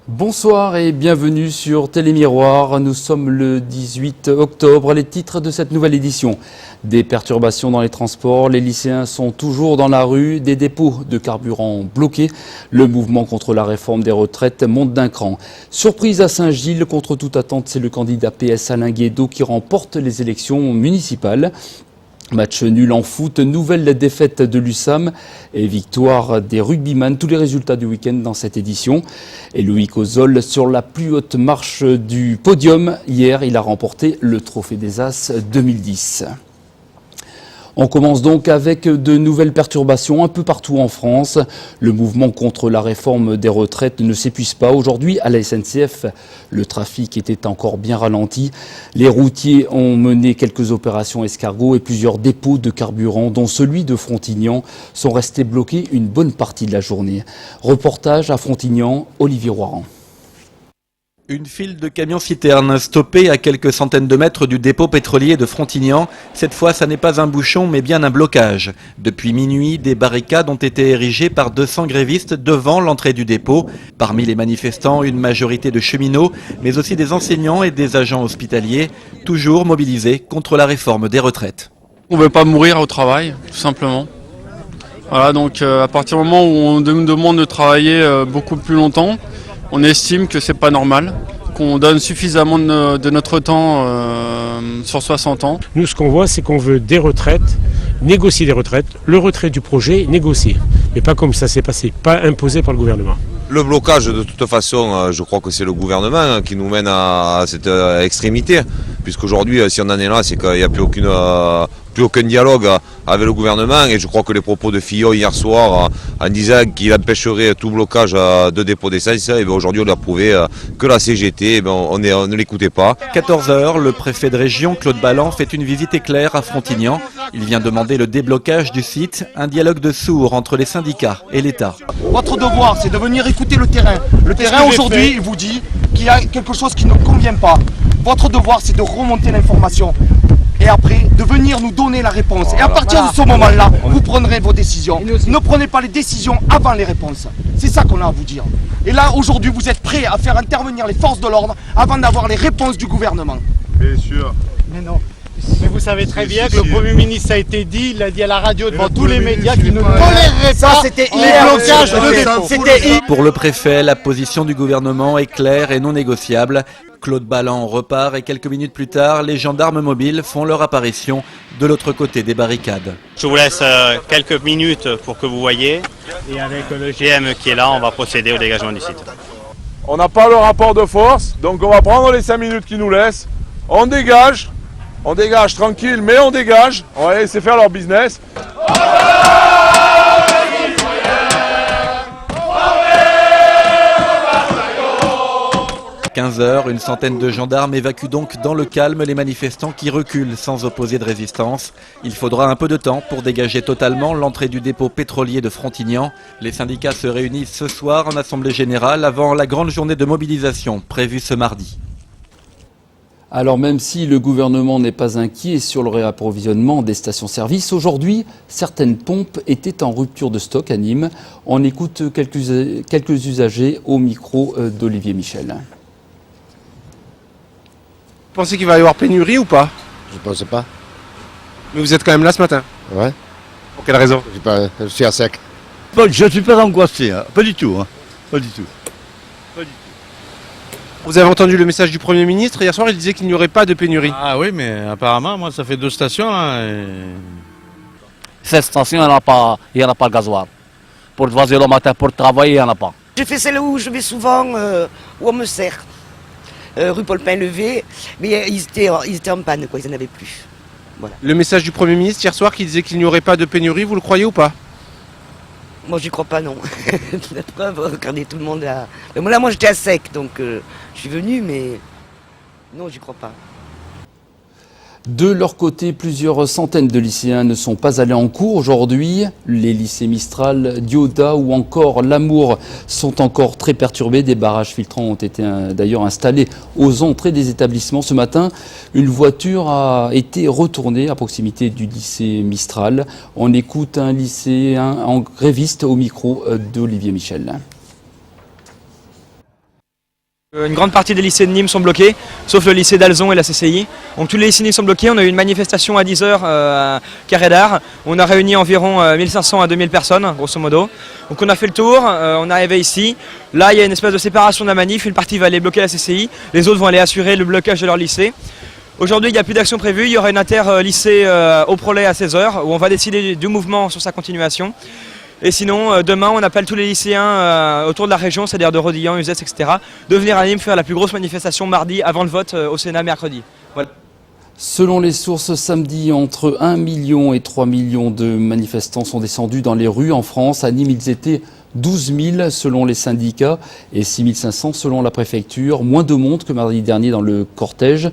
Bonsoir et bienvenue sur Télémiroir. Nous sommes le 18 octobre. Les titres de cette nouvelle édition. Des perturbations dans les transports. Les lycéens sont toujours dans la rue. Des dépôts de carburant bloqués. Le mouvement contre la réforme des retraites monte d'un cran. Surprise à Saint-Gilles. Contre toute attente, c'est le candidat PS Alain Guédot qui remporte les élections municipales. Match nul en foot, nouvelle défaite de l'USAM et victoire des rugbyman. Tous les résultats du week-end dans cette édition. Et Loïc Ozol sur la plus haute marche du podium. Hier, il a remporté le Trophée des As 2010. On commence donc avec de nouvelles perturbations un peu partout en France. Le mouvement contre la réforme des retraites ne s'épuise pas. Aujourd'hui, à la SNCF, le trafic était encore bien ralenti. Les routiers ont mené quelques opérations escargots et plusieurs dépôts de carburant, dont celui de Frontignan, sont restés bloqués une bonne partie de la journée. Reportage à Frontignan, Olivier Roiran. Une file de camions-citernes stoppés à quelques centaines de mètres du dépôt pétrolier de Frontignan. Cette fois, ça n'est pas un bouchon, mais bien un blocage. Depuis minuit, des barricades ont été érigées par 200 grévistes devant l'entrée du dépôt. Parmi les manifestants, une majorité de cheminots, mais aussi des enseignants et des agents hospitaliers, toujours mobilisés contre la réforme des retraites. On ne veut pas mourir au travail, tout simplement. Voilà, donc à partir du moment où on nous demande de travailler beaucoup plus longtemps, on estime que c'est pas normal, qu'on donne suffisamment de notre temps sur 60 ans. Nous, ce qu'on voit, c'est qu'on veut des retraites, négocier des retraites, le retrait du projet, négocier. Mais pas comme ça s'est passé, pas imposé par le gouvernement. Le blocage, de toute façon, je crois que c'est le gouvernement qui nous mène à cette extrémité. Puisqu'aujourd'hui, si on en est là, c'est qu'il n'y a plus aucun dialogue avec le gouvernement. Et je crois que les propos de Fillon hier soir, en disant qu'il empêcherait tout blocage de dépôt d'essence, et aujourd'hui on a prouvé que la CGT, on ne l'écoutait pas. 14h, le préfet de région, Claude Balland, fait une visite éclair à Frontignan. Il vient demander le déblocage du site, un dialogue de sourds entre les syndicats et l'État. Votre devoir, c'est de venir écouter le terrain. Le terrain aujourd'hui, il vous dit qu'il y a quelque chose qui ne convient pas. Votre devoir, c'est de remonter l'information. Et après, de venir nous donner la réponse. Et à partir de ce moment-là, vous prendrez vos décisions. Ne prenez pas les décisions avant les réponses. C'est ça qu'on a à vous dire. Et là, aujourd'hui, vous êtes prêts à faire intervenir les forces de l'ordre avant d'avoir les réponses du gouvernement. Bien sûr. Mais non. Mais vous savez très bien que le Premier ministre a été dit, il l'a dit à la radio devant tous les médias qu'il ne tolérerait pas les blocages de dépôt. C'était Pour le préfet, la position du gouvernement est claire et non négociable. Claude Balland repart et quelques minutes plus tard, les gendarmes mobiles font leur apparition de l'autre côté des barricades. Je vous laisse quelques minutes pour que vous voyez. Et avec le GM qui est là, on va procéder au dégagement du site. On n'a pas le rapport de force, donc on va prendre les 5 minutes qu'ils nous laissent. On dégage tranquille, mais on dégage. On va laisser faire leur business. 15h, une centaine de gendarmes évacuent donc dans le calme les manifestants qui reculent sans opposer de résistance. Il faudra un peu de temps pour dégager totalement l'entrée du dépôt pétrolier de Frontignan. Les syndicats se réunissent ce soir en assemblée générale avant la grande journée de mobilisation prévue ce mardi. Alors même si le gouvernement n'est pas inquiet sur le réapprovisionnement des stations-service, aujourd'hui, certaines pompes étaient en rupture de stock à Nîmes. On écoute quelques usagers au micro d'Olivier Michel. Vous pensez qu'il va y avoir pénurie ou pas? Je pense pas. Mais vous êtes quand même là ce matin? Ouais. Pour quelle raison? Je suis à sec. Bon, je ne suis pas angoissé, hein. Pas du tout. Hein. Pas du tout. Pas du tout. Vous avez entendu le message du Premier ministre hier soir, il disait qu'il n'y aurait pas de pénurie. Ah oui, mais apparemment, moi, ça fait 2 stations là. Et... Cette station, il n'y en a pas de gasoil. Pour voiser le matin, pour travailler, il n'y en a pas. J'ai fait celle où je vais souvent, où on me sert. Rue Paul-Pain-Levé, mais ils étaient en panne, quoi, ils n'en avaient plus. Voilà. Le message du Premier ministre hier soir qui disait qu'il n'y aurait pas de pénurie, vous le croyez ou pas? Moi j'y crois pas, non. La preuve, regardez tout le monde là. Mais là moi j'étais à sec, donc je suis venu, mais non, j'y crois pas. De leur côté, plusieurs centaines de lycéens ne sont pas allés en cours aujourd'hui. Les lycées Mistral, Dioda ou encore L'Amour sont encore très perturbés. Des barrages filtrants ont été d'ailleurs installés aux entrées des établissements. Ce matin, une voiture a été retournée à proximité du lycée Mistral. On écoute un lycéen en gréviste au micro d'Olivier Michel. Une grande partie des lycées de Nîmes sont bloqués, sauf le lycée d'Alzon et la CCI. Donc tous les lycées de Nîmes sont bloqués. On a eu une manifestation à 10h à Carré d'Art. On a réuni environ 1500 à 2000 personnes, grosso modo. Donc on a fait le tour, on est arrivé ici. Là, il y a une espèce de séparation de la manif. Une partie va aller bloquer la CCI, les autres vont aller assurer le blocage de leur lycée. Aujourd'hui, il n'y a plus d'action prévue. Il y aura une inter-lycée au Prolet à 16h où on va décider du mouvement sur sa continuation. Et sinon, demain, on appelle tous les lycéens autour de la région, c'est-à-dire de Rodillan, Uzès, etc., de venir à Nîmes faire la plus grosse manifestation mardi avant le vote au Sénat mercredi. Voilà. Selon les sources, samedi, entre 1 million et 3 millions de manifestants sont descendus dans les rues en France. À Nîmes, ils étaient 12 000 selon les syndicats et 6 500 selon la préfecture. Moins de monde que mardi dernier dans le cortège,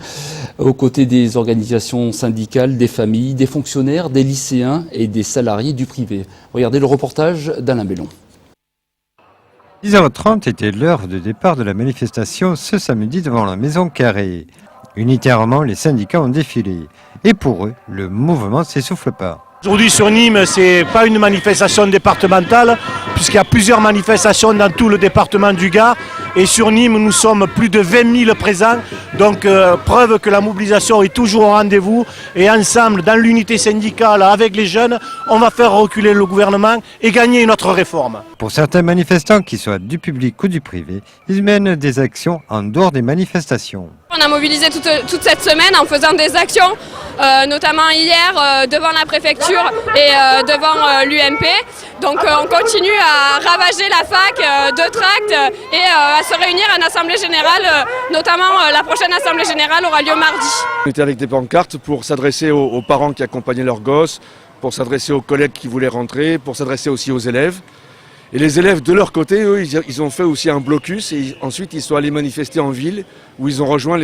aux côtés des organisations syndicales, des familles, des fonctionnaires, des lycéens et des salariés du privé. Regardez le reportage d'Alain Bellon. 10h30 était l'heure de départ de la manifestation ce samedi devant la Maison Carrée. Unitairement, les syndicats ont défilé. Et pour eux, le mouvement ne s'essouffle pas. Aujourd'hui sur Nîmes, ce n'est pas une manifestation départementale, puisqu'il y a plusieurs manifestations dans tout le département du Gard. Et sur Nîmes, nous sommes plus de 20 000 présents, donc preuve que la mobilisation est toujours au rendez-vous. Et ensemble, dans l'unité syndicale, avec les jeunes, on va faire reculer le gouvernement et gagner notre réforme. Pour certains manifestants, qu'ils soient du public ou du privé, ils mènent des actions en dehors des manifestations. On a mobilisé toute cette semaine en faisant des actions, notamment hier devant la préfecture et devant l'UMP. Donc on continue à ravager la fac de tracts et à se réunir à une assemblée générale, notamment la prochaine assemblée générale aura lieu mardi. On était avec des pancartes pour s'adresser aux parents qui accompagnaient leurs gosses, pour s'adresser aux collègues qui voulaient rentrer, pour s'adresser aussi aux élèves. Et les élèves de leur côté, eux, ils ont fait aussi un blocus et ensuite ils sont allés manifester en ville où ils ont rejoint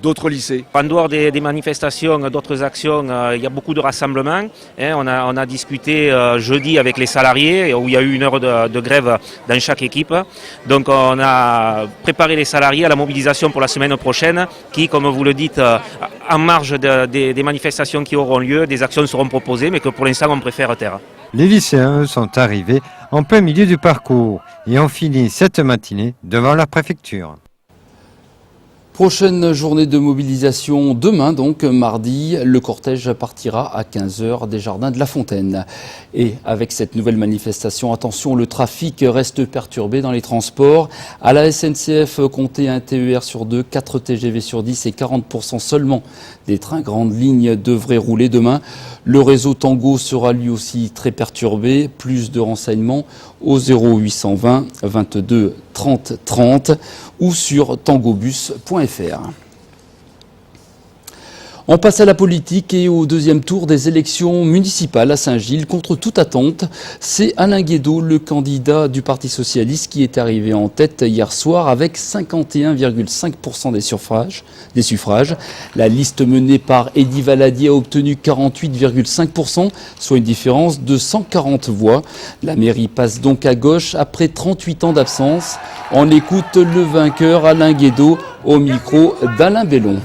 d'autres lycées. En dehors des manifestations, d'autres actions, il y a beaucoup de rassemblements. On a discuté jeudi avec les salariés où il y a eu une heure de grève dans chaque équipe. Donc on a préparé les salariés à la mobilisation pour la semaine prochaine qui, comme vous le dites, en marge des manifestations qui auront lieu, des actions seront proposées mais que pour l'instant on préfère taire. Les lycéens, eux, sont arrivés en plein milieu du parcours et ont fini cette matinée devant la préfecture. Prochaine journée de mobilisation demain, donc mardi. Le cortège partira à 15h des Jardins de la Fontaine. Et avec cette nouvelle manifestation, attention, le trafic reste perturbé dans les transports. À la SNCF, comptez un TER sur 2, 4 TGV sur 10 et 40% seulement des trains grandes lignes devraient rouler demain. Le réseau Tango sera lui aussi très perturbé. Plus de renseignements au 0820 22 30 30 ou sur tangobus.fr. On passe à la politique et au deuxième tour des élections municipales à Saint-Gilles. Contre toute attente, c'est Alain Guédot, le candidat du Parti socialiste, qui est arrivé en tête hier soir avec 51,5% des suffrages. La liste menée par Eddy Valadier a obtenu 48,5%, soit une différence de 140 voix. La mairie passe donc à gauche après 38 ans d'absence. On écoute le vainqueur Alain Guédot au micro d'Alain Bellon.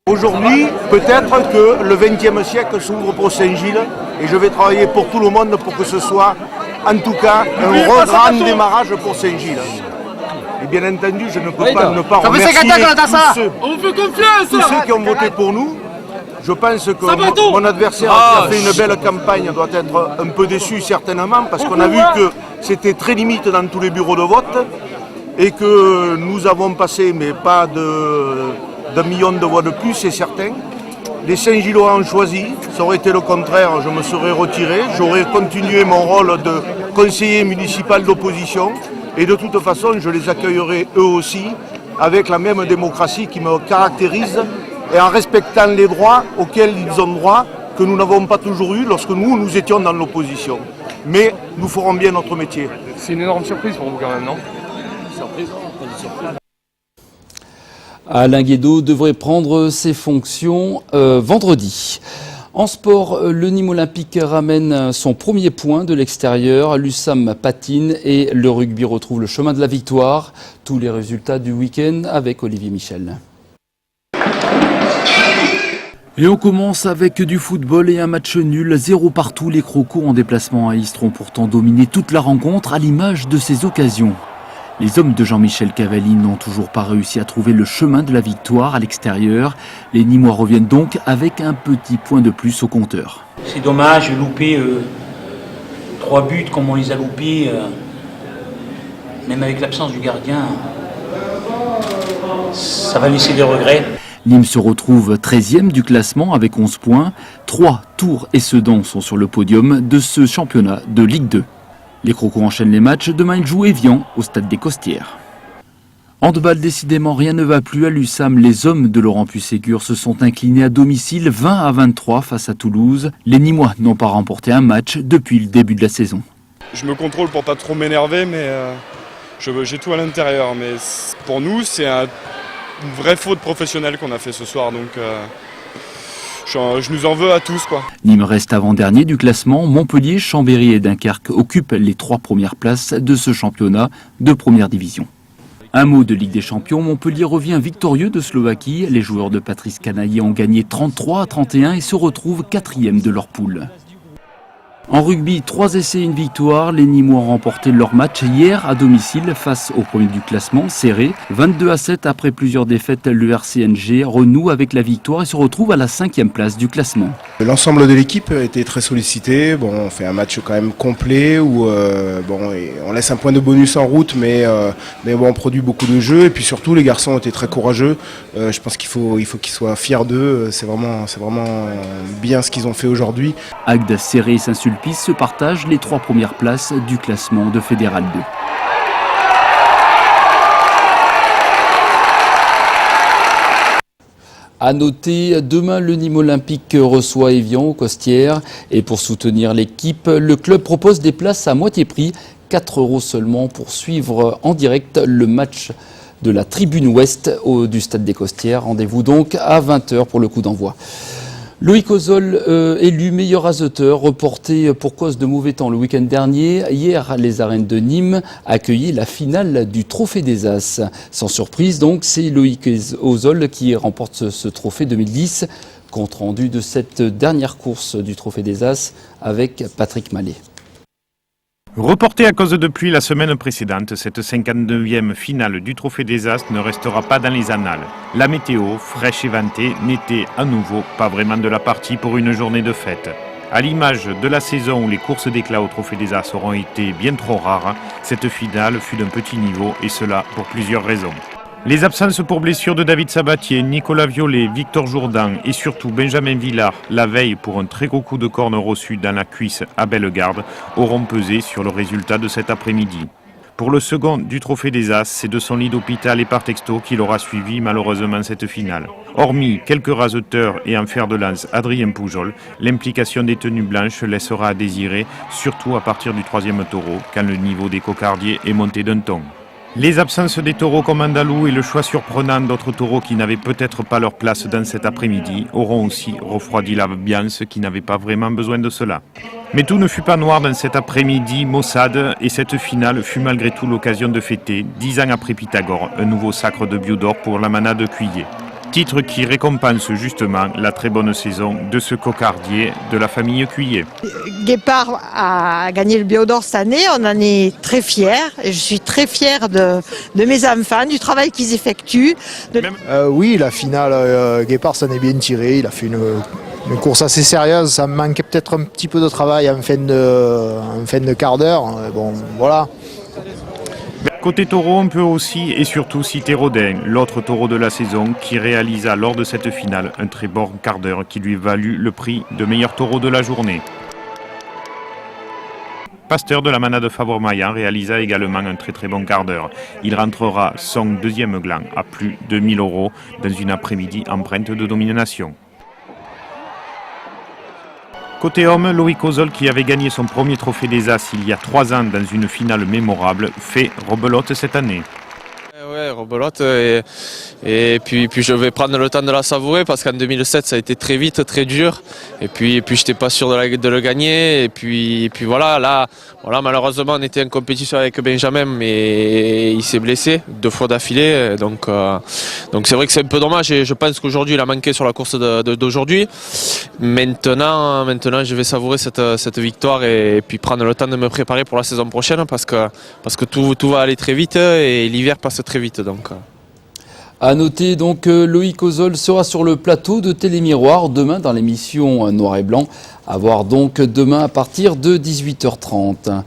Aujourd'hui, peut-être que le XXe siècle s'ouvre pour Saint-Gilles et je vais travailler pour tout le monde pour que ce soit, en tout cas, un grand démarrage pour Saint-Gilles. Et bien entendu, je ne peux pas ne pas remercier tous ceux qui ont voté pour nous. Je pense que mon adversaire qui a fait une belle campagne doit être un peu déçu certainement parce qu'on a vu que c'était très limite dans tous les bureaux de vote et que nous avons passé, mais pas d'un million de voix de plus, c'est certain. Les Saint-Gillois ont choisi, ça aurait été le contraire, je me serais retiré, j'aurais continué mon rôle de conseiller municipal d'opposition et de toute façon je les accueillerai eux aussi avec la même démocratie qui me caractérise et en respectant les droits auxquels ils ont droit que nous n'avons pas toujours eu lorsque nous étions dans l'opposition. Mais nous ferons bien notre métier. C'est une énorme surprise pour vous quand même, non? Surprise. Alain Guédot devrait prendre ses fonctions vendredi. En sport, le Nîmes Olympique ramène son premier point de l'extérieur. L'USAM patine et le rugby retrouve le chemin de la victoire. Tous les résultats du week-end avec Olivier Michel. Et on commence avec du football et un match nul, 0 partout. Les Crocos en déplacement à Istres ont pourtant dominé toute la rencontre à l'image de ces occasions. Les hommes de Jean-Michel Cavalli n'ont toujours pas réussi à trouver le chemin de la victoire à l'extérieur. Les Nîmois reviennent donc avec un petit point de plus au compteur. C'est dommage de louper 3 buts comme on les a loupés, même avec l'absence du gardien. Ça va laisser des regrets. Nîmes se retrouve 13e du classement avec 11 points. 3 Tours et Sedan sont sur le podium de ce championnat de Ligue 2. Les Crocos enchaînent les matchs. Demain, ils jouent Évian au stade des Costières. Handball, décidément, rien ne va plus à l'USAM. Les hommes de Laurent Puisségur se sont inclinés à domicile 20-23 face à Toulouse. Les Nîmois n'ont pas remporté un match depuis le début de la saison. Je me contrôle pour pas trop m'énerver, mais j'ai tout à l'intérieur. Mais pour nous, c'est une vraie faute professionnelle qu'on a fait ce soir. Donc je nous en veux à tous, quoi. Nîmes reste avant-dernier du classement. Montpellier, Chambéry et Dunkerque occupent les 3 premières places de ce championnat de première division. Un mot de Ligue des Champions, Montpellier revient victorieux de Slovaquie. Les joueurs de Patrice Canaillé ont gagné 33-31 et se retrouvent 4e de leur poule. En rugby, 3 essais et une victoire. Les Nîmois ont remporté leur match hier à domicile face au premier du classement, serré. 22-7 après plusieurs défaites, le RCNG renoue avec la victoire et se retrouve à la 5e place du classement. L'ensemble de l'équipe était très sollicité. Bon, on fait un match quand même complet où on laisse un point de bonus en route, mais bon, on produit beaucoup de jeux. Et puis surtout, les garçons étaient très courageux. Je pense qu'il faut qu'ils soient fiers d'eux. C'est vraiment bien ce qu'ils ont fait aujourd'hui. Agde, Serré et Saint-Sulpice se partagent les 3 premières places du classement de Fédéral 2. À noter, demain le Nîmes Olympique reçoit Évian aux Costières. Et pour soutenir l'équipe, le club propose des places à moitié prix, 4 € seulement pour suivre en direct le match de la tribune ouest du stade des Costières. Rendez-vous donc à 20 h pour le coup d'envoi. Loïc Ozol, élu meilleur azoteur, reporté pour cause de mauvais temps le week-end dernier. Hier, les arènes de Nîmes accueillaient la finale du Trophée des As. Sans surprise donc, c'est Loïc Ozol qui remporte ce trophée 2010. Compte rendu de cette dernière course du Trophée des As avec Patrick Mallet. Reportée à cause de pluie la semaine précédente, cette 59e finale du Trophée des As ne restera pas dans les annales. La météo, fraîche et ventée, n'était à nouveau pas vraiment de la partie pour une journée de fête. À l'image de la saison où les courses d'éclat au Trophée des As auront été bien trop rares, cette finale fut d'un petit niveau et cela pour plusieurs raisons. Les absences pour blessure de David Sabatier, Nicolas Violet, Victor Jourdan et surtout Benjamin Villard, la veille pour un très gros coup de corne reçu dans la cuisse à Bellegarde, auront pesé sur le résultat de cet après-midi. Pour le second du Trophée des As, c'est de son lit d'hôpital et par texto qu'il aura suivi malheureusement cette finale. Hormis quelques raseteurs et en fer de lance Adrien Poujol, l'implication des tenues blanches laissera à désirer, surtout à partir du 3e taureau, quand le niveau des cocardiers est monté d'un ton. Les absences des taureaux comme Andalou et le choix surprenant d'autres taureaux qui n'avaient peut-être pas leur place dans cet après-midi auront aussi refroidi l'ambiance qui n'avait pas vraiment besoin de cela. Mais tout ne fut pas noir dans cet après-midi maussade et cette finale fut malgré tout l'occasion de fêter, 10 ans après Pythagore, un nouveau sacre de Biodor pour la manade Cuillet. Titre qui récompense justement la très bonne saison de ce cocardier de la famille Cuillet. Guépard a gagné le Biodor cette année, on en est très fiers. Et je suis très fière de mes enfants, du travail qu'ils effectuent. Oui, la finale, Guépard s'en est bien tiré, il a fait une course assez sérieuse, ça me manquait peut-être un petit peu de travail en fin de quart d'heure. Bon, voilà. Côté taureau, on peut aussi et surtout citer Rodin, l'autre taureau de la saison, qui réalisa lors de cette finale un très bon quart d'heure qui lui valut le prix de meilleur taureau de la journée. Pasteur de la manade Fabre-Maillan réalisa également un très bon quart d'heure. Il rentrera son 2e gland à plus de 1000 € dans une après-midi empreinte de domination. Côté homme, Loïc Ozol, qui avait gagné son premier Trophée des As il y a 3 ans dans une finale mémorable, fait rebelote cette année. Ouais, rebelote et puis je vais prendre le temps de la savourer parce qu'en 2007 ça a été très vite, très dur et puis j'étais pas sûr de le gagner et puis voilà, là malheureusement on était en compétition avec Benjamin mais il s'est blessé 2 fois d'affilée donc c'est vrai que c'est un peu dommage et je pense qu'aujourd'hui il a manqué sur la course d'aujourd'hui. Maintenant je vais savourer cette victoire et puis prendre le temps de me préparer pour la saison prochaine parce que tout va aller très vite et l'hiver passe très vite donc. À noter donc Loïc Ozol sera sur le plateau de Télémiroir demain dans l'émission Noir et Blanc, à voir donc demain à partir de 18h30.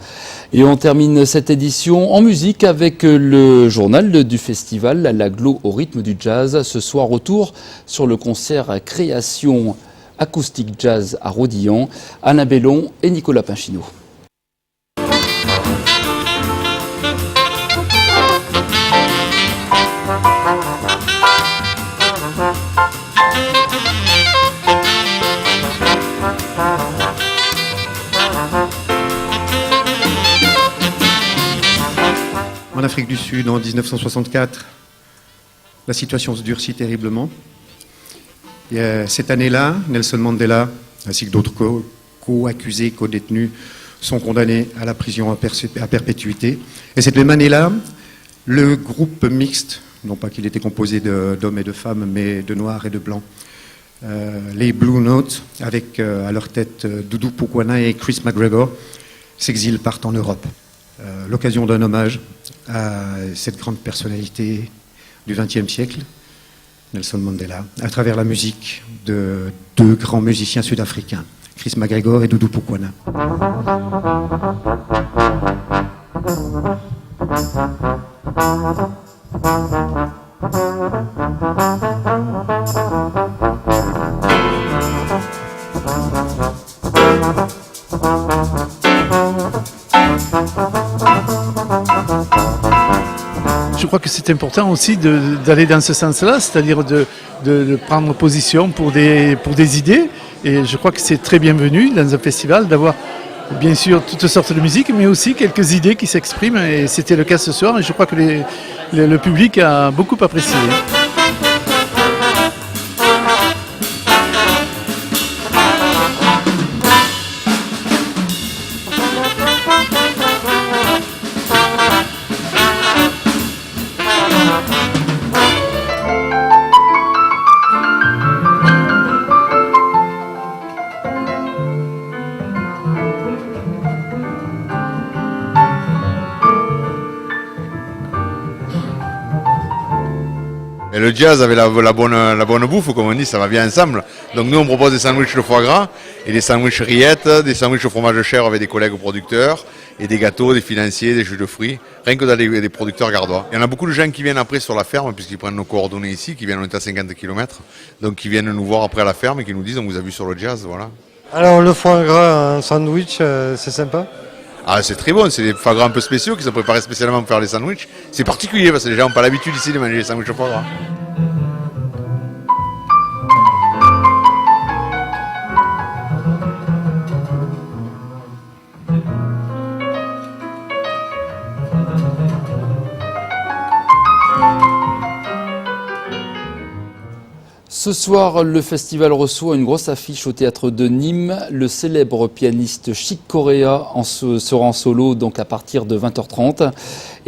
Et on termine cette édition en musique avec le journal du festival l'Aglo au rythme du jazz. Ce soir retour sur le concert Création acoustique jazz à Rodillan, Alain Bellon et Nicolas Pinchino. En Afrique du Sud, en 1964, la situation se durcit terriblement. Et cette année-là, Nelson Mandela, ainsi que d'autres co-accusés, co-détenus, sont condamnés à la prison à perpétuité. Et cette même année-là, le groupe mixte, non pas qu'il était composé d'hommes et de femmes, mais de noirs et de blancs, les Blue Notes, avec à leur tête Doudou Pukwana et Chris McGregor, s'exilent, partent en Europe. L'occasion d'un hommage à cette grande personnalité du XXe siècle, Nelson Mandela, à travers la musique de 2 grands musiciens sud-africains, Chris McGregor et Doudou Pukwana. Je crois que c'est important aussi d'aller dans ce sens-là, c'est-à-dire de prendre position pour des idées. Et je crois que c'est très bienvenu dans un festival d'avoir bien sûr toutes sortes de musique, mais aussi quelques idées qui s'expriment. Et c'était le cas ce soir. Et je crois que le public a beaucoup apprécié. Et le jazz avec la bonne bouffe, comme on dit, ça va bien ensemble. Donc nous on propose des sandwichs de foie gras et des sandwichs rillettes, des sandwichs au fromage de chèvre avec des collègues producteurs et des gâteaux, des financiers, des jus de fruits, rien que dans des producteurs gardois. Il y en a beaucoup de gens qui viennent après sur la ferme puisqu'ils prennent nos coordonnées ici, qui viennent, on est à 50 km, donc qui viennent nous voir après à la ferme et qui nous disent on vous a vu sur le jazz, voilà. Alors le foie gras en sandwich, c'est sympa? Ah, c'est très bon, c'est des foie gras un peu spéciaux qui sont préparés spécialement pour faire les sandwichs. C'est particulier parce que les gens n'ont pas l'habitude ici de manger les sandwichs au foie gras. Ce soir, le festival reçoit une grosse affiche au théâtre de Nîmes. Le célèbre pianiste Chick Corea sera en solo donc à partir de 20h30.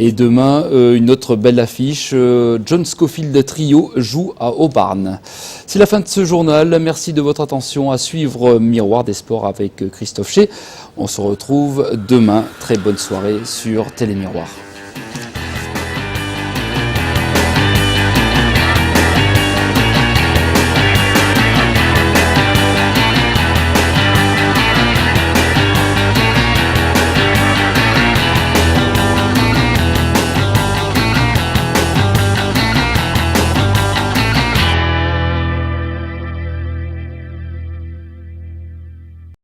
Et demain, une autre belle affiche, John Scofield Trio joue à Aubarn. C'est la fin de ce journal. Merci de votre attention. À suivre Miroir des Sports avec Christophe Chez. On se retrouve demain. Très bonne soirée sur Télémiroir.